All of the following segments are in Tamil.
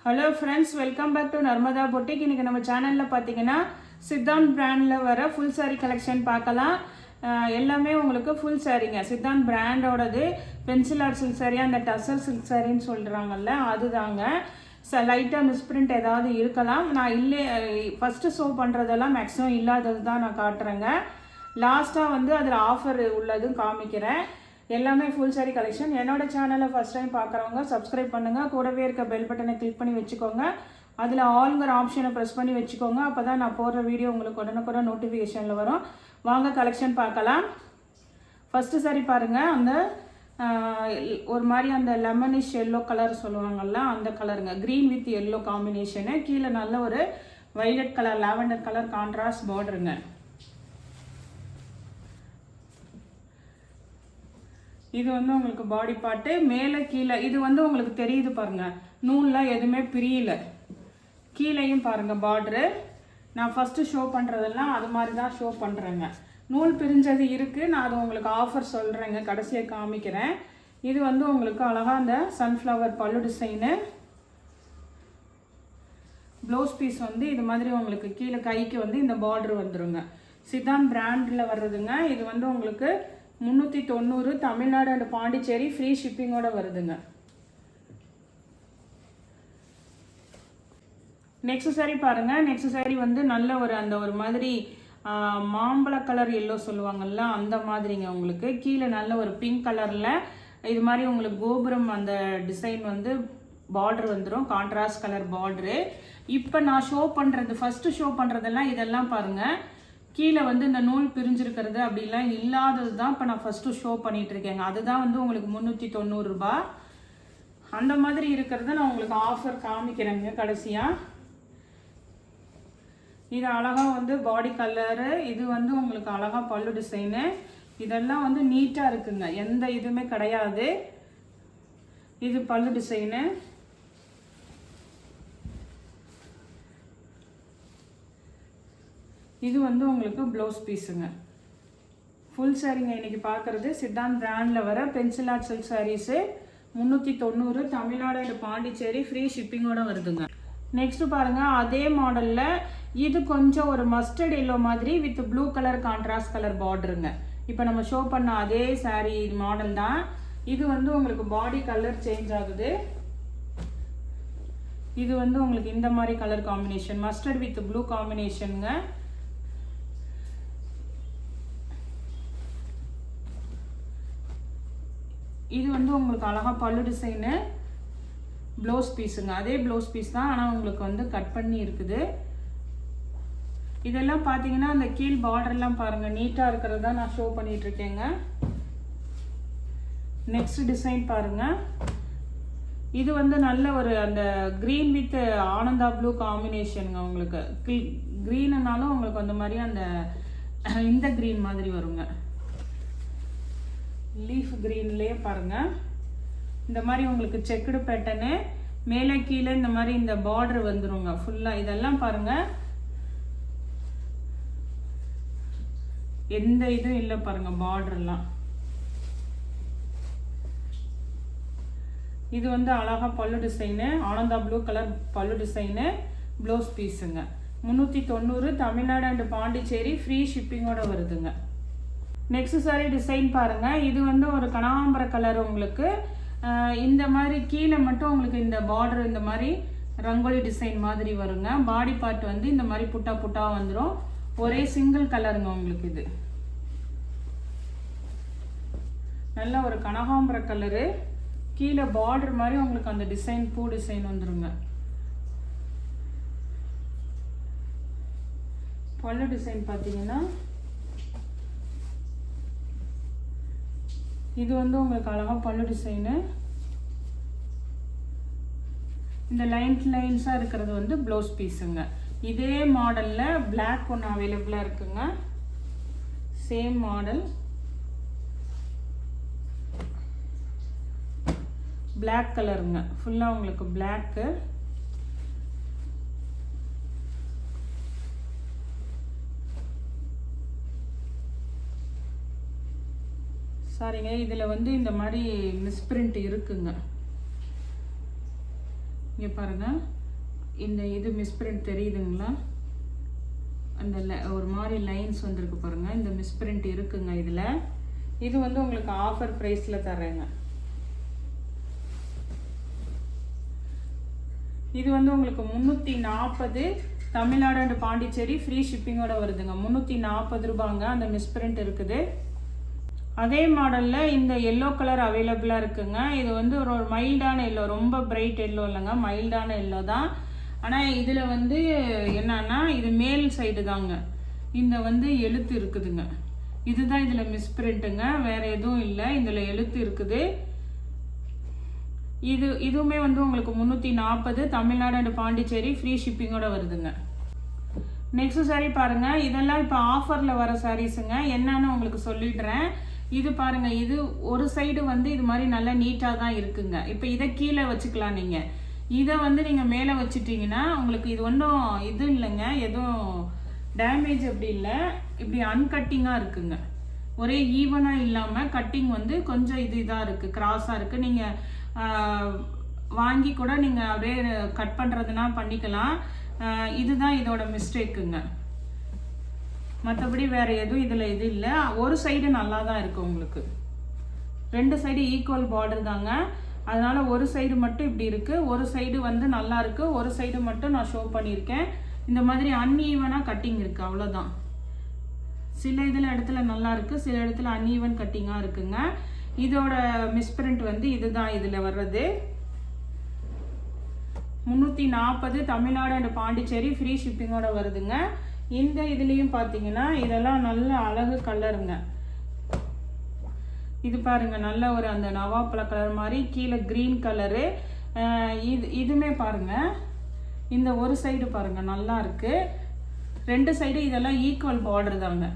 Hello friends, welcome back to Narmada boutique. இன்றைக்கி நம்ம சேனலில் பார்த்தீங்கன்னா சித்தாந்த் பிராண்டில் வர ஃபுல் சாரீ கலெக்ஷன் பார்க்கலாம். எல்லாமே உங்களுக்கு ஃபுல் சாரீங்க. சித்தாந்த் பிராண்டோடது பென்சில் ஆர்ட் சில்க் சாரீ, அந்த டசர் சில்க் சாரின்னு சொல்கிறாங்கல்ல, அதுதாங்க. லைட்டாக மிஸ்பிரிண்ட் ஏதாவது இருக்கலாம். நான் இல்லை ஃபஸ்ட்டு ஷோ பண்ணுறதெல்லாம் மேக்ஸிமம் இல்லாதது தான் நான் காட்டுறேங்க. லாஸ்ட்டாக வந்து அதில் ஆஃபர் உள்ளதும் காமிக்கிறேன். எல்லாமே ஃபுல் சாரீ கலெக்ஷன். என்னோட சேனலை ஃபஸ்ட் டைம் பார்க்குறவங்க சப்ஸ்கிரைப் பண்ணுங்கள். கூடவே இருக்க பெல் பட்டனை கிளிக் பண்ணி வச்சுக்கோங்க. அதில் ஆல்ங்கிற ஆப்ஷனை ப்ரெஸ் பண்ணி வச்சுக்கோங்க. அப்போ தான் நான் போடுற வீடியோ உங்களுக்கு உடனுக்குடன் நோட்டிஃபிகேஷனில் வரும். வாங்க கலெக்ஷன் பார்க்கலாம். ஃபஸ்ட்டு சாரீ பாருங்கள். அந்த ஒரு மாதிரி அந்த லெமனிஷ் எல்லோ கலர் சொல்லுவாங்கள்ல, அந்த கலருங்க. Green with yellow combination. கீழே நல்ல ஒரு violet colour, lavender colour contrast பார்டருங்க. இது வந்து உங்களுக்கு பாடி பார்ட்டு மேலே கீழே. இது வந்து உங்களுக்கு தெரியுது பாருங்கள், நூல்லாம் எதுவுமே பிரியல. கீழேயும் பாருங்கள் பார்டரு. நான் ஃபஸ்ட்டு ஷோ பண்ணுறதெல்லாம் அது மாதிரி தான் ஷோ பண்ணுறேங்க. நூல் பிரிஞ்சது இருக்குது. நான் அது உங்களுக்கு ஆஃபர் சொல்கிறேங்க, கடைசியாக காமிக்கிறேன். இது வந்து உங்களுக்கு அழகாக அந்த சன்ஃப்ளவர் பல்லு டிசைனு. ப்ளவுஸ் பீஸ் வந்து இது மாதிரி உங்களுக்கு கீழே கைக்கு வந்து இந்த பார்டர் வந்துடுங்க. சித்தாந்த் பிராண்டில் வர்றதுங்க. இது வந்து உங்களுக்கு 390 தமிழ்நாடு அண்ட் பாண்டிச்சேரி ஃப்ரீ ஷிப்பிங்கோட வருதுங்க. நெக்ஸ்ட் சாரீ பாருங்கள். நெக்ஸ்ட் சாரீ வந்து நல்ல ஒரு அந்த ஒரு மாதிரி மாம்பழ கலர் எல்லோ சொல்லுவாங்கள்ல, அந்த மாதிரிங்க. உங்களுக்கு கீழே நல்ல ஒரு பிங்க் கலரில் இது மாதிரி உங்களுக்கு கோபுரம் அந்த டிசைன் வந்து பார்டர் வந்துடும், கான்ட்ராஸ்ட் கலர் பார்டரு. இப்போ நான் ஷோ பண்ணுறது, ஃபஸ்ட்டு ஷோ பண்ணுறதெல்லாம் இதெல்லாம் பாருங்கள். கீழே வந்து இந்த நூல் பிரிஞ்சிருக்கிறது அப்படிலாம் இல்லாதது தான் இப்போ நான் ஃபஸ்ட்டு ஷோ பண்ணிகிட்ருக்கேங்க. அதுதான் வந்து உங்களுக்கு 390 ரூபா. அந்த மாதிரி இருக்கிறத நான் உங்களுக்கு ஆஃபர் காமிக்கிறேங்க கடைசியாக. இது அழகாக வந்து பாடி கலரு. இது வந்து உங்களுக்கு அழகாக பல்லு டிசைனு. இதெல்லாம் வந்து நீட்டாக இருக்குங்க, எந்த இதுவுமே கிடையாது. இது பல்லு டிசைனு. இது வந்து உங்களுக்கு ப்ளவுஸ் பீஸுங்க. ஃபுல் சாரீங்க இன்றைக்கி பார்க்குறது. சித்தாந்த் பிராண்டில் வர pencil art silk saris 390 Tamil Nadu and Pondicherry free ஷிப்பிங்கோட வருதுங்க. நெக்ஸ்ட்டு பாருங்கள், அதே மாடலில் இது கொஞ்சம் ஒரு மஸ்டர்ட் எல்லோ மாதிரி with blue colour contrast colour பார்டருங்க. இப்போ நம்ம ஷோ பண்ண அதே சாரீ மாடல் தான். இது வந்து உங்களுக்கு பாடி கலர் சேஞ்ச் ஆகுது. இது வந்து உங்களுக்கு இந்த மாதிரி colour combination, mustard with blue காம்பினேஷனுங்க. இது வந்து உங்களுக்கு அழகாக பல்லு டிசைனு, ப்ளவுஸ் பீஸுங்க. அதே ப்ளவுஸ் பீஸ் தான், ஆனால் உங்களுக்கு வந்து கட் பண்ணி இருக்குது. இதெல்லாம் பார்த்தீங்கன்னா அந்த கீழ் பார்டர்லாம் பாருங்கள், நீட்டாக இருக்கிறது தான் நான் ஷோ பண்ணிகிட்ருக்கேங்க. நெக்ஸ்ட் டிசைன் பாருங்கள். இது வந்து நல்ல ஒரு அந்த க்ரீன் வித் ஆனந்தா ப்ளூ காம்பினேஷனுங்க. உங்களுக்கு க்ரீனுனாலும் உங்களுக்கு அந்த மாதிரி அந்த இந்த க்ரீன் மாதிரி வருங்க, லீஃப் க்ரீன்லேயே பாருங்கள். இந்த மாதிரி உங்களுக்கு செக்குடு பேட்டர்னு மேலே கீழே இந்த மாதிரி இந்த பார்டர் வந்துருங்க ஃபுல்லாக. இதெல்லாம் பாருங்கள், எந்த இதுவும் இல்லை பாருங்கள் பார்டர்லாம். இது வந்து அழகாக pallu design, Ananda blue colour pallu design, blouse பீஸுங்க. 390 தமிழ்நாடு அண்ட் பாண்டிச்சேரி ஃப்ரீ ஷிப்பிங்கோட வருதுங்க. நெக்ஸ்ட் சாரீ டிசைன் பாருங்கள். இது வந்து ஒரு கனகாம்பர கலர். உங்களுக்கு இந்த மாதிரி கீழே மட்டும் உங்களுக்கு இந்த பார்டர் இந்த மாதிரி ரங்கோலி டிசைன் மாதிரி வருங்க. பாடி பார்ட் வந்து இந்த மாதிரி புட்டா புட்டா வந்துடும். ஒரே சிங்கிள் கலருங்க உங்களுக்கு. இது நல்ல ஒரு கனகாம்பர கலரு. கீழே பார்டர் மாதிரி உங்களுக்கு அந்த டிசைன் பூ டிசைன் வந்துருங்க. பல்லு டிசைன் பார்த்தீங்கன்னா இது வந்து உங்களுக்கு அழகாக பல்லு டிசைனு. இந்த லைன்ஸாக இருக்கிறது வந்து ப்ளவுஸ் பீஸுங்க. இதே மாடலில் பிளாக் ஒன்று அவைலபிளாக இருக்குங்க. சேம் மாடல் பிளாக் கலருங்க. ஃபுல்லாக உங்களுக்கு பிளாக்கு. சாரிங்க, இதில் வந்து இந்த மாதிரி மிஸ்பிரிண்ட் இருக்குங்க. இங்கே பாருங்கள், இந்த இது மிஸ்பிரிண்ட் தெரியுதுங்களா? அந்த ஒரு மாதிரி லைன்ஸ் வந்துருக்கு பாருங்கள், இந்த மிஸ்பிரிண்ட் இருக்குங்க இதில். இது வந்து உங்களுக்கு ஆஃபர் ப்ரைஸில் தர்றேங்க. இது வந்து உங்களுக்கு 340 தமிழ்நாடு அண்ட் பாண்டிச்சேரி ஃப்ரீ ஷிப்பிங்கோட வருதுங்க. 340 ரூபாங்க. அந்த மிஸ்பிரிண்ட் இருக்குது. அதே மாடலில் இந்த எல்லோ கலர் அவைலபிளாக இருக்குங்க. இது வந்து ஒரு மைல்டான எல்லோ, ரொம்ப பிரைட் எல்லோ இல்லைங்க, மைல்டான எல்லோ தான். ஆனால் இதில் வந்து என்னன்னா இது மேல் சைடு தாங்க, இந்த வந்து எழுத்து இருக்குதுங்க. இதுதான் இதில் மிஸ்பிரிண்ட்டுங்க, வேறு எதுவும் இல்லை. இதில் எழுத்து இருக்குது. இதுவுமே வந்து உங்களுக்கு 340 தமிழ்நாடு அண்ட் பாண்டிச்சேரி ஃப்ரீ ஷிப்பிங்கோட வருதுங்க. நெக்ஸ்ட் சாரீ பாருங்கள். இதெல்லாம் இப்போ ஆஃபரில் வர சாரீஸுங்க. என்னன்னு உங்களுக்கு சொல்லிடுறேன். இது பாருங்க, இது ஒரு சைடு வந்து இது மாதிரி நல்லா நீட்டாக தான் இருக்குங்க. இப்போ இதை கீழே வச்சுக்கலாம். நீங்கள் இதை வந்து நீங்கள் மேலே வச்சுட்டிங்கன்னா உங்களுக்கு இது ஒன்றும் இது இல்லைங்க, எதுவும் டேமேஜ் அப்படி இல்லை. இப்படி அன்கட்டிங்காக இருக்குங்க, ஒரே ஈவனாக இல்லாமல் கட்டிங் வந்து கொஞ்சம் இதாக இருக்குது, கிராஸாக இருக்குது. நீங்கள் வாங்கி கூட நீங்கள் அப்படியே கட் பண்ணுறதுனா பண்ணிக்கலாம். இதுதான் இதோட மிஸ்டேக்குங்க. மற்றபடி வேறு எதுவும் இதில் இது இல்லை. ஒரு சைடு நல்லா தான் இருக்குது உங்களுக்கு. 2 சைடு ஈக்குவல் பார்டர் தாங்க. அதனால் ஒரு சைடு மட்டும் இப்படி இருக்குது, ஒரு சைடு வந்து நல்லா இருக்குது, ஒரு சைடு மட்டும் நான் ஷோ பண்ணியிருக்கேன். இந்த மாதிரி அன்ஈவனாக கட்டிங் இருக்குது, அவ்வளோதான். சில இடத்துல நல்லா இருக்குது, சில இடத்துல அன்ஈவன் கட்டிங்காக இருக்குங்க. இதோட மிஸ்பிரிண்ட் வந்து இதுதான் இதில் வர்றது. 340 தமிழ்நாடு அண்ட் பாண்டிச்சேரி ஃப்ரீ ஷிப்பிங்கோட வருதுங்க. இந்த இதுலேயும் பார்த்தீங்கன்னா இதெல்லாம் நல்ல அழகு கலருங்க. இது பாருங்க, நல்ல ஒரு அந்த நவாப்பழ கலர் மாதிரி, கீழே க்ரீன் கலரு. இதுமே பாருங்க, இந்த ஒரு சைடு பாருங்க நல்லா இருக்கு. 2 சைடு இதெல்லாம் ஈக்குவல் பார்டர் தாங்க.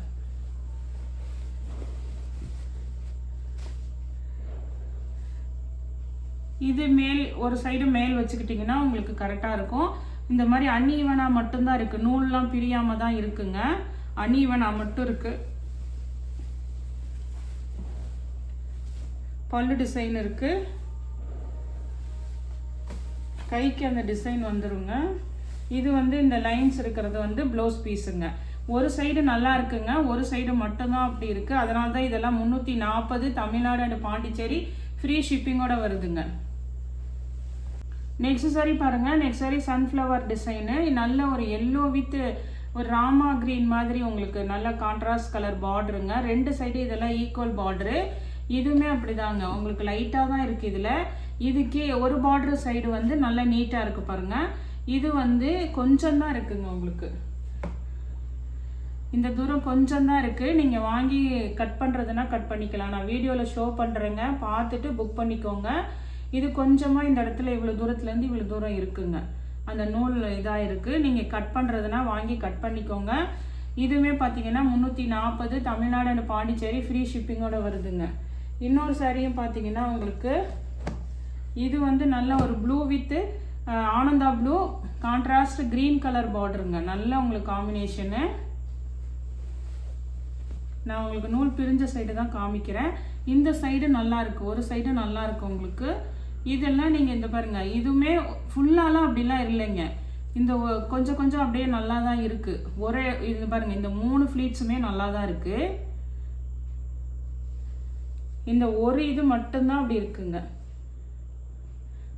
இது மேல் ஒரு சைடு மேல் வச்சுக்கிட்டிங்கன்னா உங்களுக்கு கரெக்டாக இருக்கும். இந்த மாதிரி அன்ஈவனாக மட்டும்தான் இருக்குது, நூல்லாம் பிரியாமல் தான் இருக்குங்க, அன்ஈவனாக மட்டும் இருக்குது. பல்லு டிசைன் இருக்குது, கைக்கு அந்த டிசைன் வந்துருங்க. இது வந்து இந்த லைன்ஸ் இருக்கிறது வந்து ப்ளவுஸ் பீஸுங்க. ஒரு சைடு நல்லா இருக்குங்க, ஒரு சைடு மட்டும்தான் அப்படி இருக்குது. அதனால தான் இதெல்லாம் 340 தமிழ்நாடு அண்ட் பாண்டிச்சேரி ஃப்ரீ ஷிப்பிங்கோட வருதுங்க. நெக்ஸ்ட் சாரி பாருங்க. நெக்ஸ்ட் சாரி சன்ஃப்ளவர் டிசைனு, நல்ல ஒரு எல்லோ வித் ஒரு ராமா கிரீன் மாதிரி உங்களுக்கு நல்ல கான்ட்ராஸ்ட் கலர் பார்டருங்க. 2 சைடு இதெல்லாம் ஈக்குவல் பார்டரு. இதுவுமே அப்படிதாங்க, உங்களுக்கு லைட்டாக தான் இருக்குது. இதில் இதுக்கு ஒரு பார்டர் சைடு வந்து நல்லா நீட்டாக இருக்குது பாருங்க. இது வந்து கொஞ்சம் தான் இருக்குங்க, உங்களுக்கு இந்த தூரம் கொஞ்சம் தான் இருக்குது. நீங்கள் வாங்கி கட் பண்ணுறதுனா கட் பண்ணிக்கலாம். நான் வீடியோவில் ஷோ பண்ணுறேங்க, பார்த்துட்டு புக் பண்ணிக்கோங்க. இது கொஞ்சமாக இந்த இடத்துல இவ்வளோ தூரத்துலேருந்து இவ்வளோ தூரம் இருக்குங்க, அந்த நூல் இதாக இருக்குது. நீங்கள் கட் பண்ணுறதுனா வாங்கி கட் பண்ணிக்கோங்க. இதுவுமே பார்த்தீங்கன்னா 340 தமிழ்நாடு அண்ட் பாண்டிச்சேரி ஃப்ரீ ஷிப்பிங்கோட வருதுங்க. இன்னொரு சாரியும் பார்த்தீங்கன்னா உங்களுக்கு இது வந்து நல்ல ஒரு blue with Ananda blue contrast green colour பார்டருங்க. நல்ல உங்களுக்கு காம்பினேஷனு. நான் உங்களுக்கு நூல் பிரிஞ்ச சைடு தான் காமிக்கிறேன். இந்த சைடு நல்லா இருக்கு, ஒரு சைடு நல்லா இருக்கு உங்களுக்கு. இதெல்லாம் நீங்கள் இந்த பாருங்க, இதுவுமே ஃபுல்லாலாம் அப்படிலாம் இல்லைங்க, இந்த கொஞ்சம் கொஞ்சம் அப்படியே நல்லா தான் இருக்கு. ஒரே இது பாருங்க, இந்த 3 ஃப்ளீட்ஸுமே நல்லா தான் இருக்கு. இந்த ஒரு இது மட்டும்தான் அப்படி இருக்குங்க.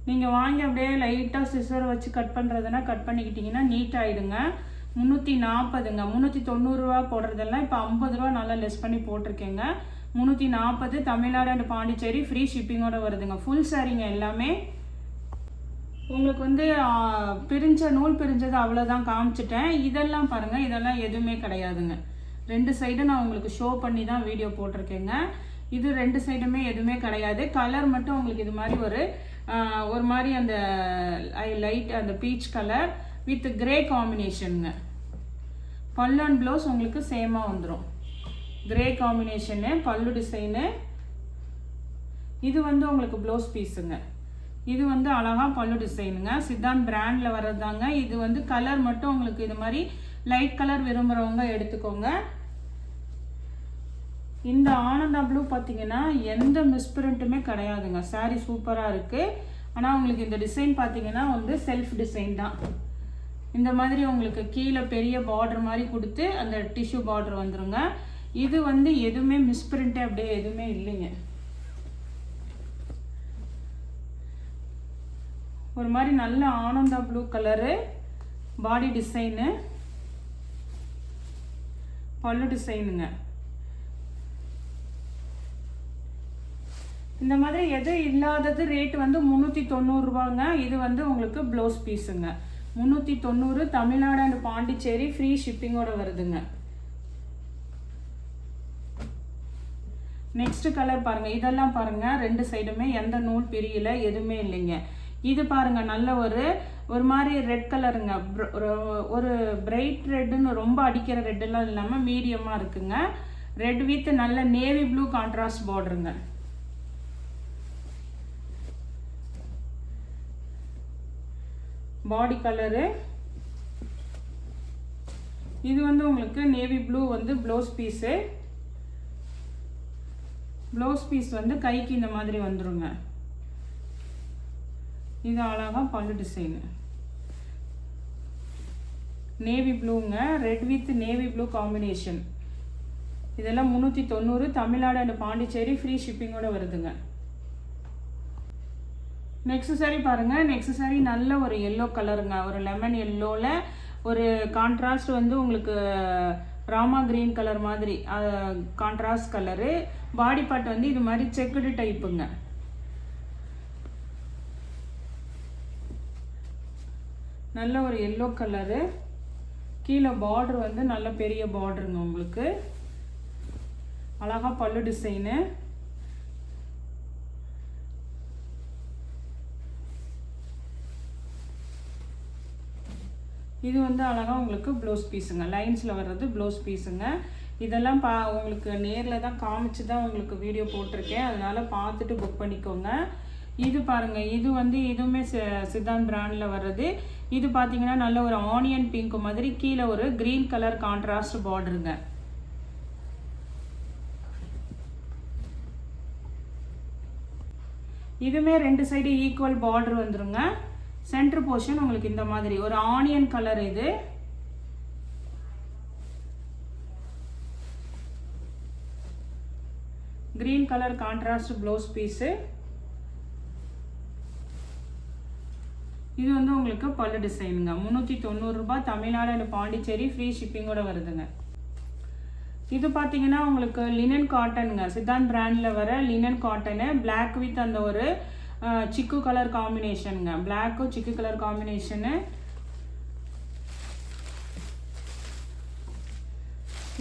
நீங்கள் வாங்கி அப்படியே லைட்டாக சிசர் வச்சு கட் பண்ணுறதுனா கட் பண்ணிக்கிட்டிங்கன்னா நீட் ஆகிடுங்க. 340ங்க. 390 ரூபா போடுறதெல்லாம் இப்போ 50 ரூபா நல்லா லெஸ் பண்ணி போட்டிருக்கேங்க. 340 தமிழ்நாடு அண்ட் பாண்டிச்சேரி ஃப்ரீ ஷிப்பிங்கோட வருதுங்க. ஃபுல் சாரிங்க எல்லாமே. உங்களுக்கு வந்து பிரிஞ்ச நூல் பிரிஞ்சது அவ்வளோதான் காமிச்சிட்டேன். இதெல்லாம் பாருங்கள், இதெல்லாம் எதுவுமே கிடையாதுங்க. 2 சைடும் நான் உங்களுக்கு ஷோ பண்ணி தான் வீடியோ போட்டிருக்கேங்க. இது 2 சைடுமே எதுவுமே கிடையாது. கலர் மட்டும் உங்களுக்கு இது மாதிரி ஒரு மாதிரி அந்த லைட் அந்த பீச் கலர் வித் கிரே காம்பினேஷனுங்க. பல்லு அண்ட் ப்ளவுஸ் உங்களுக்கு சேமாக வந்துடும். கிரே காம்பினேஷனு, பல்லு டிசைனு. இது வந்து உங்களுக்கு ப்ளவுஸ் பீஸுங்க. இது வந்து அழகாக பல்லு டிசைனுங்க. சித்தாந்த் பிராண்டில் வர்றதாங்க. இது வந்து கலர் மட்டும் உங்களுக்கு இது மாதிரி லைட் கலர் விரும்புகிறவங்க எடுத்துக்கோங்க. இந்த ஆனந்தா ப்ளூ பார்த்தீங்கன்னா எந்த மிஸ்பிரிண்ட்டுமே கிடையாதுங்க. சாரீ சூப்பராக இருக்குது. ஆனால் உங்களுக்கு இந்த டிசைன் பார்த்தீங்கன்னா வந்து செல்ஃப் டிசைன் தான். இந்த மாதிரி உங்களுக்கு கீழே பெரிய பார்டர் மாதிரி கொடுத்து அந்த டிஷ்யூ பார்டர் வந்துருங்க. இது வந்து எதுவுமே மிஸ்பிரிண்ட் அப்படியே எதுவுமே இல்லைங்க. ஒரு மாதிரி நல்ல ஆனந்தா ப்ளூ கலரு பாடி டிசைனு, பல்லு டிசைனுங்க. இந்த மாதிரி எது இல்லாதது ரேட் வந்து 390 ரூபாங்க. இது வந்து உங்களுக்கு ப்ளவுஸ் பீஸுங்க. 390 தமிழ்நாடு அண்ட் பாண்டிச்சேரி ஃப்ரீ ஷிப்பிங்கோட வருதுங்க. நெக்ஸ்ட் கலர் பாருங்க. இதெல்லாம் பாருங்க, ரெண்டு சைடுமே எந்த நூல் பிரியல, எதுவுமே இல்லைங்க. இது பாருங்க, நல்ல ஒரு மாதிரி ரெட் கலருங்க. ஒரு பிரைட் ரெட்டுன்னு ரொம்ப அடிக்கிற ரெட்டெல்லாம் இல்லாமல் மீடியமாக இருக்குங்க. ரெட் வித் நல்ல நேவி ப்ளூ கான்ட்ராஸ்ட் பார்டருங்க. பாடி கலரு இது வந்து உங்களுக்கு நேவி ப்ளூ வந்து ப்ளவுஸ் பீஸு. ப்ளவுஸ் பீஸ் வந்து கைக்கு இந்த மாதிரி வந்துருங்க. இது அழகாக பல்லு டிசைனு. நேவி ப்ளூங்க, red with navy blue combination. இதெல்லாம் 390 தமிழ்நாடு அண்ட் பாண்டிச்சேரி ஃப்ரீ ஷிப்பிங்கோட வருதுங்க. நெக்ஸ்ட் சாரி பாருங்க. நெக்ஸ்ட் சாரி நல்ல ஒரு எல்லோ கலருங்க. ஒரு லெமன் எல்லோவில் ஒரு கான்ட்ராஸ்ட் வந்து உங்களுக்கு ராமா கிரீன் கலர் மாதிரி கான்ட்ராஸ்ட் கலரு. பாடி பார்ட் வந்து இது மாதிரி செக்குடு டைப்புங்க. நல்ல ஒரு எல்லோ கலரு. கீழே பார்டர் வந்து நல்ல பெரிய பார்டருங்க. உங்களுக்கு அழகா பல்லு டிசைனு. இது வந்து அழகாக உங்களுக்கு ப்ளவுஸ் பீஸுங்க. லைன்ஸில் வர்றது ப்ளவுஸ் பீஸுங்க. இதெல்லாம் உங்களுக்கு நேரில் தான் காமிச்சு தான் உங்களுக்கு வீடியோ போட்டிருக்கேன். அதனால் பார்த்துட்டு புக் பண்ணிக்கோங்க. இது பாருங்கள், இது வந்து இதுவுமே சித்தாந்த் பிராண்டில் வர்றது. இது பார்த்தீங்கன்னா நல்ல ஒரு ஆனியன் பிங்க் மாதிரி கீழே ஒரு க்ரீன் கலர் கான்ட்ராஸ்ட் பார்டருங்க. இதுவுமே ரெண்டு சைடு ஈக்குவல் பார்டர் வந்துருங்க. சென்டர் போர்ஷன் உங்களுக்கு இந்த மாதிரி ஒரு ஆனியன் கலர். இது green colour contrast blouse piece. இது வந்து உங்களுக்கு பல்லு டிசைனுங்க. 390 ரூபாய் தமிழ்நாடு அண்ட் பாண்டிச்சேரி ஃப்ரீ ஷிப்பிங்கோட வருதுங்க. இது பார்த்தீங்கன்னா உங்களுக்கு லினன் காட்டனுங்க. சித்தாந்த் பிராண்டில் வர லினன் காட்டனு. பிளாக் வித் அந்த ஒரு சிக்கு கலர் காம்பினேஷனுங்க. பிளாக்கும் சிக்கு கலர் காம்பினேஷனு.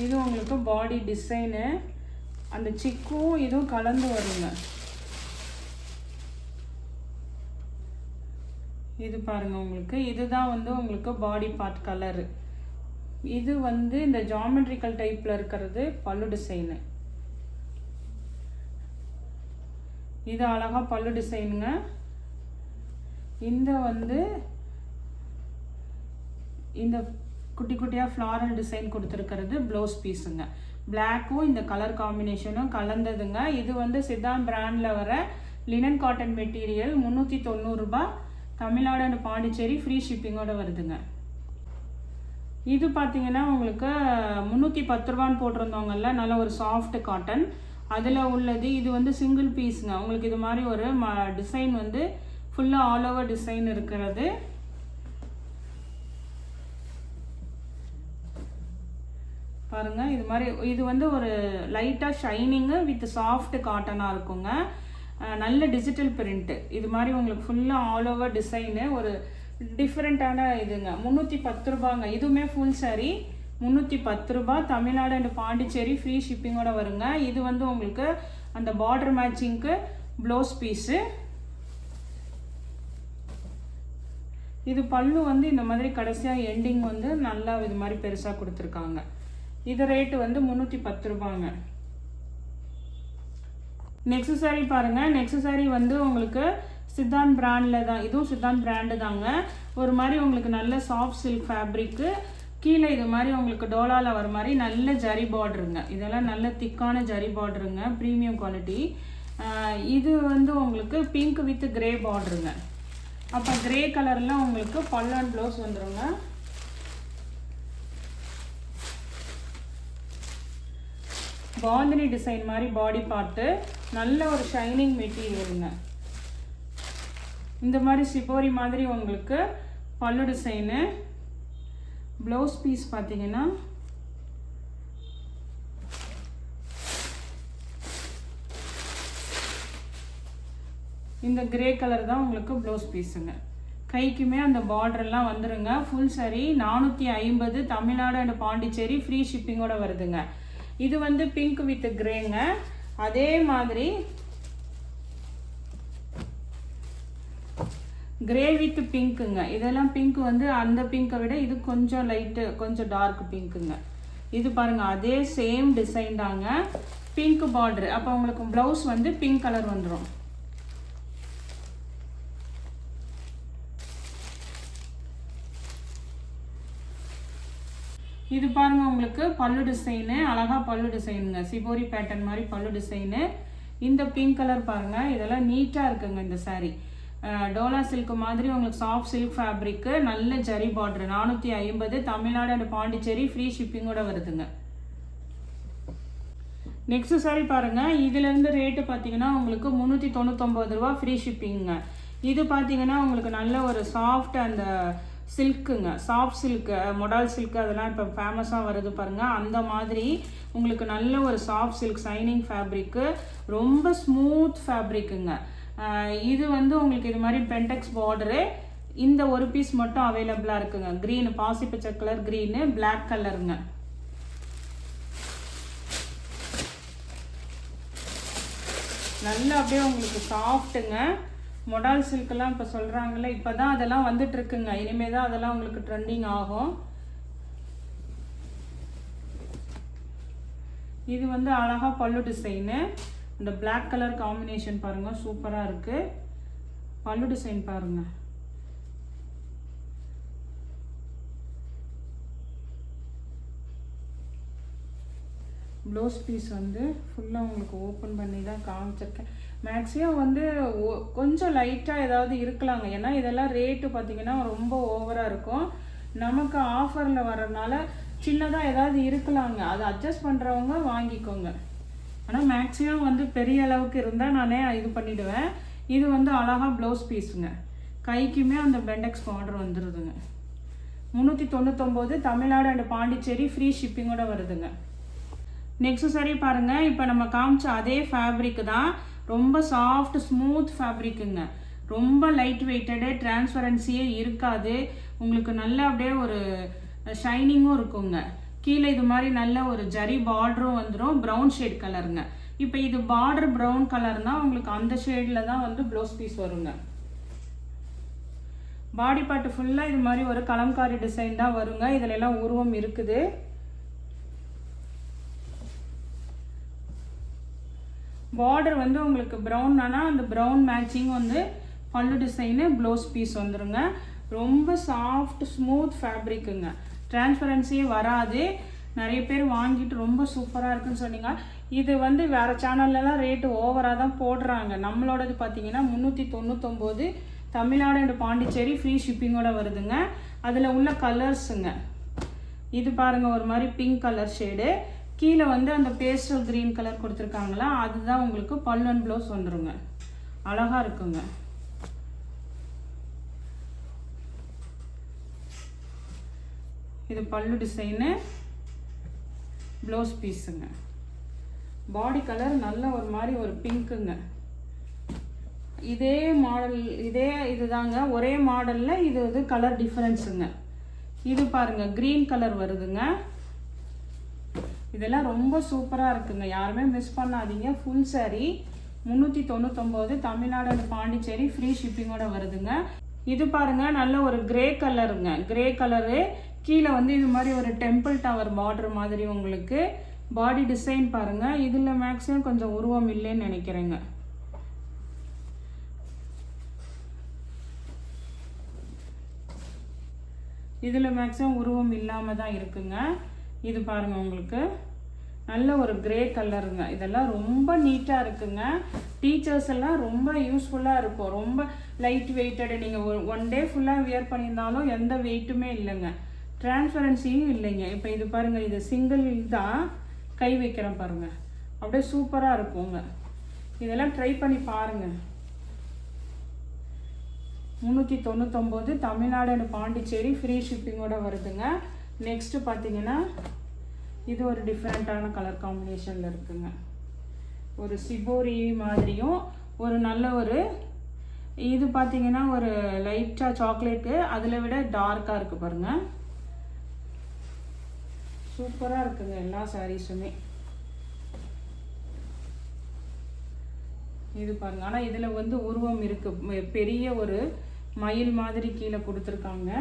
இது உங்களுக்கு பாடி டிசைனு. அந்த சிக்கும் இதுவும் கலந்து வருங்க. இது பாருங்க, உங்களுக்கு இதுதான் வந்து உங்களுக்கு பாடி பார்ட் கலரு. இது வந்து இந்த ஜாமெட்ரிக்கல் டைப்ல இருக்கிறது பல்லு டிசைனு. இது அழகா பல்லு டிசைனுங்க. இந்த வந்து இந்த குட்டி குட்டியாக ஃப்ளாரல் டிசைன் கொடுத்துருக்கிறது ப்ளவுஸ் பீஸுங்க. பிளாக்கும் இந்த கலர் காம்பினேஷனும் கலந்ததுங்க. இது வந்து சித்தாந்த் பிராண்டில் வர லினன் காட்டன் மெட்டீரியல். 390 ரூபாய் தமிழ்நாடு அண்ட் பாண்டிச்சேரி ஃப்ரீ ஷிப்பிங்கோட வருதுங்க. இது பார்த்தீங்கன்னா உங்களுக்கு 310 ரூபான்னு போட்டிருந்தவங்கல்ல, நல்ல ஒரு சாஃப்ட் காட்டன் அதில் உள்ளது. இது வந்து சிங்கிள் பீஸுங்க. உங்களுக்கு இது மாதிரி ஒரு டிசைன் வந்து ஃபுல்லாக ஆல் ஓவர் டிசைன் இருக்கிறது. பாருங்க, இது மாதிரி இது வந்து ஒரு லைட்டாக ஷைனிங்கு வித் சாஃப்ட் காட்டனாக இருக்குங்க. நல்ல டிஜிட்டல் பிரிண்ட்டு. இது மாதிரி உங்களுக்கு ஃபுல்லாக ஆல் ஓவர் டிசைனு ஒரு டிஃப்ரெண்ட்டான இதுங்க. 310 ரூபாங்க. இதுவுமே ஃபுல் சாரி 310 ரூபாய் தமிழ்நாடு அண்ட் பாண்டிச்சேரி ஃப்ரீ ஷிப்பிங்கோட வருங்க. இது வந்து உங்களுக்கு அந்த பார்டர் மேட்சிங்க்கு ப்ளவுஸ் பீஸு. இது பல்லு வந்து இந்த மாதிரி கடைசியாக எண்டிங் வந்து நல்லா இது மாதிரி பெருசாக கொடுத்துருக்காங்க. இது ரேட்டு வந்து 310 ரூபாங்க. நெக்ஸ்ட் சாரி பாருங்க. நெக்ஸ்ட் சாரி வந்து உங்களுக்கு சித்தாந்த் பிராண்டில் தான். இதுவும் சித்தாந்த் பிராண்டு தாங்க. ஒரு மாதிரி உங்களுக்கு நல்ல சாஃப்ட் சில்க் ஃபேப்ரிக்கு. கீழே இது மாதிரி உங்களுக்கு டோலாவில் வர மாதிரி நல்ல ஜரி பார்டருங்க. இதெல்லாம் நல்ல திக்கான ஜரி பார்டருங்க. Premium quality. இது வந்து உங்களுக்கு பிங்க் வித் கிரே பார்டருங்க. அப்போ கிரே கலரில் உங்களுக்கு பல்லு அண்ட் ப்ளவுஸ் வந்துடுங்க. பாந்தினி டிசைன் மாதிரி பாடி பார்ட்டு, நல்ல ஒரு ஷைனிங் மெட்டீரியலுங்க. இந்த மாதிரி சிபோரி மாதிரி உங்களுக்கு பல்லு டிசைனு. ப்ளவுஸ் பீஸ் பார்த்தீங்கன்னா இந்த கிரே கலர் தான் உங்களுக்கு ப்ளவுஸ் பீஸுங்க. கைக்குமே அந்த பார்டர்லாம் வந்துடுங்க. Full sari 450, Tamil Nadu and Pondicherry, free ஷிப்பிங்கோட வருதுங்க. இது வந்து பிங்க் வித் கிரேங்க. அதே மாதிரி கிரே வித் பிங்க்குங்க. இதெல்லாம் பிங்க் வந்து அந்த பிங்கை விட இது கொஞ்சம் லைட்டு, கொஞ்சம் டார்க் பிங்க்குங்க. இது பாருங்க, அதே சேம் டிசைன் தாங்க, பிங்க் பார்டரு. அப்போ உங்களுக்கு ப்ளவுஸ் வந்து பிங்க் கலர் வந்துடும். இது பாருங்க, உங்களுக்கு பல்லு டிசைனு, அழகா பல்லு டிசைனுங்க. சிபோரி பேட்டர்ன் மாதிரி பல்லு டிசைனு. இந்த பிங்க் கலர் பாருங்க, இதெல்லாம் நீட்டா இருக்குங்க. இந்த சாரி டோலா சில்க் மாதிரி உங்களுக்கு சாஃப்ட் சில்க் ஃபேப்ரிக்கு, நல்ல zari border. 450, Tamil Nadu and Pondicherry, free ஷிப்பிங்கோட வருதுங்க. நெக்ஸ்ட் சாரி பாருங்க, இதுல இருந்து ரேட்டு பார்த்தீங்கன்னா உங்களுக்கு 399 ரூபா, ஃப்ரீ ஷிப்பிங்க. இது பார்த்தீங்கன்னா உங்களுக்கு நல்ல ஒரு சாஃப்ட் அந்த சில்க்குங்க, சாஃப்ட் சில்க்கு, மொடால் சில்க்கு, அதெல்லாம் இப்போ ஃபேமஸாக வருது பாருங்கள். அந்த மாதிரி உங்களுக்கு நல்ல ஒரு சாஃப்ட் சில்க் ஷைனிங் ஃபேப்ரிக்கு, ரொம்ப ஸ்மூத் ஃபேப்ரிக்குங்க. இது வந்து உங்களுக்கு இது மாதிரி பென்டெக்ஸ் பார்டரு. இந்த ஒரு பீஸ் மட்டும் அவைலபிளாக இருக்குங்க. க்ரீனு, பாசிப்பச்சை கலர் க்ரீனு, பிளாக் கலருங்க. நல்லா அப்படியே உங்களுக்கு சாஃப்ட்டுங்க. மொடால் சில்கெல்லாம் இப்போ சொல்கிறாங்கல்ல, இப்போ தான் அதெல்லாம் வந்துட்டுருக்குங்க. இனிமேல் தான் அதெல்லாம் உங்களுக்கு ட்ரெண்டிங் ஆகும். இது வந்து அழகாக பல்லு டிசைனு. இந்த பிளாக் கலர் காம்பினேஷன் பாருங்கள், சூப்பராக இருக்குது. பல்லு டிசைன் பாருங்கள். ப்ளவுஸ் பீஸ் வந்து ஃபுல்லாக உங்களுக்கு ஓப்பன் பண்ணி தான் காமிச்சிருக்கேன். மேக்ஸிமம் வந்து கொஞ்சம் லைட்டாக ஏதாவது இருக்கலாங்க. ஏன்னா இதெல்லாம் ரேட்டு பார்த்தீங்கன்னா ரொம்ப ஓவராக இருக்கும். நமக்கு ஆஃபரில் வர்றதுனால சின்னதாக ஏதாவது இருக்கலாங்க. அதை அட்ஜஸ்ட் பண்ணுறவங்க வாங்கிக்கோங்க. ஆனால் மேக்ஸிமம் வந்து பெரிய அளவுக்கு இருந்தால் நானே இது பண்ணிவிடுவேன். இது வந்து அழகாக ப்ளவுஸ் பீஸுங்க. கைக்குமே அந்த பெண்டெக்ஸ் பார்டர் வந்துடுதுங்க. 399, தமிழ்நாடு அண்ட் பாண்டிச்சேரி, ஃப்ரீ ஷிப்பிங்கோட வருதுங்க. நெக்ஸ்ட் சாரி பாருங்கள், இப்போ நம்ம காமிச்ச அதே ஃபேப்ரிக் தான், ரொம்ப சாஃப்ட் ஸ்மூத் ஃபேப்ரிக்குங்க. ரொம்ப லைட் வெயிட்டடு, டிரான்ஸ்பரன்சியே இருக்காது. உங்களுக்கு நல்லா அப்படியே ஒரு ஷைனிங்கும் இருக்குங்க. கீழே இது மாதிரி நல்ல ஒரு ஜரி பார்டரும் வந்துடும். ப்ரௌன் ஷேட் கலருங்க. இப்போ இது பார்டர் ப்ரௌன் கலர்னா உங்களுக்கு அந்த ஷேடில் தான் வந்து ப்ளவுஸ் பீஸ் வருங்க. பாடி பார்ட் ஃபுல்லாக இது மாதிரி ஒரு கலம்காரி டிசைன் தான் வருங்க. இதில் எல்லாம் உருவம் இருக்குது. பார்டர் வந்து உங்களுக்கு ப்ரௌன் ஆனால் அந்த ப்ரௌன் மேட்சிங் வந்து பல்லு டிசைனு, ப்ளவுஸ் பீஸ் வந்துடுங்க. ரொம்ப சாஃப்ட் ஸ்மூத் ஃபேப்ரிக்குங்க. டிரான்ஸ்பரன்சியே வராது. நிறைய பேர் வாங்கிட்டு ரொம்ப சூப்பராக இருக்குன்னு சொன்னீங்க. இது வந்து வேறு சேனல்லலாம் ரேட்டு ஓவராக தான் போடுறாங்க. நம்மளோடது பார்த்தீங்கன்னா 399, தமிழ்நாடு அண்ட் பாண்டிச்சேரி, ஃப்ரீ ஷிப்பிங்கோட வருதுங்க. அதில் உள்ள கலர்ஸுங்க, இது பாருங்கள், ஒரு மாதிரி பிங்க் கலர் ஷேடு. கீழே வந்து அந்த பேஸ்டல் க்ரீன் கலர் கொடுத்துருக்காங்களா, அதுதான் உங்களுக்கு பல்லு அண்ட் ப்ளவுஸ் வந்துடுங்க. அழகாக இருக்குங்க. இது பல்லு டிசைனு, ப்ளவுஸ் பீஸுங்க. பாடி கலர் நல்ல ஒரு மாதிரி ஒரு பிங்க்குங்க. இதே மாடல், இதே இதுதாங்க, ஒரே மாடலில் இது வந்து கலர் டிஃப்ரென்ஸுங்க. இது பாருங்கள், க்ரீன் கலர் வருதுங்க. இதெல்லாம் ரொம்ப சூப்பராக இருக்குங்க. யாருமே மிஸ் பண்ணாதீங்க. Full sari 399, Tamil Nadu and Pondicherry, free ஷிப்பிங்கோட வருதுங்க. இது பாருங்க, நல்ல ஒரு கிரே கலருங்க. கிரே கலரு, கீழே வந்து இது மாதிரி ஒரு டெம்பிள் டவர் பார்டர் மாதிரி உங்களுக்கு பாடி டிசைன் பாருங்க. இதில் மேக்ஸிமம் கொஞ்சம் உருவம் இல்லைன்னு நினைக்கிறேங்க. இதில் மேக்ஸிமம் உருவம் இல்லாமல் தான் இருக்குங்க. இது பாருங்கள், உங்களுக்கு நல்ல ஒரு கிரே கலருங்க. இதெல்லாம் ரொம்ப நீட்டாக இருக்குங்க. டீச்சர்ஸ் எல்லாம் ரொம்ப யூஸ்ஃபுல்லாக இருக்கும். ரொம்ப லைட் வெயிட்டடு. நீங்கள் ஒன் டே ஃபுல்லாக வியர் பண்ணியிருந்தாலும் எந்த வெயிட்டுமே இல்லைங்க. டிரான்ஸ்பரன்சியும் இல்லைங்க. இப்போ இது பாருங்கள், இது சிங்கிள் தான் கை வைக்கிறேன் பாருங்கள், அப்படியே சூப்பராக இருக்குங்க. இதெல்லாம் ட்ரை பண்ணி பாருங்கள். 399 தமிழ்நாடு அண்ட் பாண்டிச்சேரி ஃப்ரீ ஷிப்பிங்கோட வருதுங்க. நெக்ஸ்ட்டு பார்த்தீங்கன்னா இது ஒரு டிஃப்ரெண்ட்டான கலர் காம்பினேஷனில் இருக்குங்க. ஒரு சிபோரி மாதிரியும் ஒரு நல்ல ஒரு இது பார்த்தீங்கன்னா ஒரு லைட்டாக சாக்லேட்டு, அதில் விட டார்க்காக இருக்குது பாருங்கள். சூப்பராக இருக்குங்க எல்லா சாரீஸுமே. இது பாருங்க. ஆனால் இதில் வந்து உருவம் இருக்குது, பெரிய ஒரு மயில் மாதிரி கீழே கொடுத்துருக்காங்க.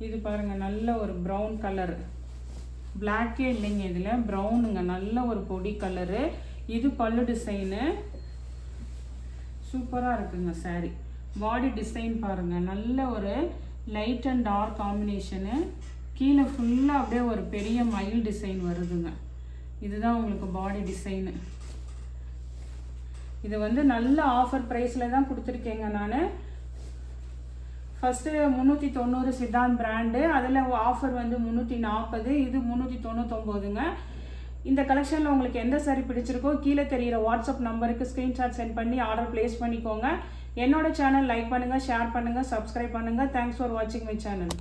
இது பாருங்க, நல்ல ஒரு ப்ரௌன் கலர், பிளாக்கே இல்லைங்க, இதில் ப்ரௌனுங்க, நல்ல ஒரு பொடி கலரு. இது பல்லு டிசைனு, சூப்பராக இருக்குங்க சாரி. பாடி டிசைன் பாருங்க, நல்ல ஒரு லைட் அண்ட் டார்க் காம்பினேஷனு. கீழே ஃபுல்லாக அப்படியே ஒரு பெரிய மயில் டிசைன் வருதுங்க. இதுதான் உங்களுக்கு பாடி டிசைனு. இது வந்து நல்ல ஆஃபர் ப்ரைஸில் தான் கொடுத்துருக்கேங்க நான். ஃபஸ்ட்டு 390 சித்தாந்த் பிராண்டு, அதில் ஆஃபர் வந்து 340, இது 399ங்க. இந்த கலெக்ஷனில் உங்களுக்கு எந்த சாரி பிடிச்சிருக்கோ கீழே தெரிகிற வாட்ஸ்அப் நம்பருக்கு ஸ்க்ரீன்ஷாட் சென்ட் பண்ணி ஆர்டர் ப்ளேஸ் பண்ணிக்கோங்க. என்னோட சேனல் லைக் பண்ணுங்கள், ஷேர் பண்ணுங்கள், சப்ஸ்கிரைப் பண்ணுங்கள். தேங்க்ஸ் ஃபார் வாட்சிங் மை சேனல்.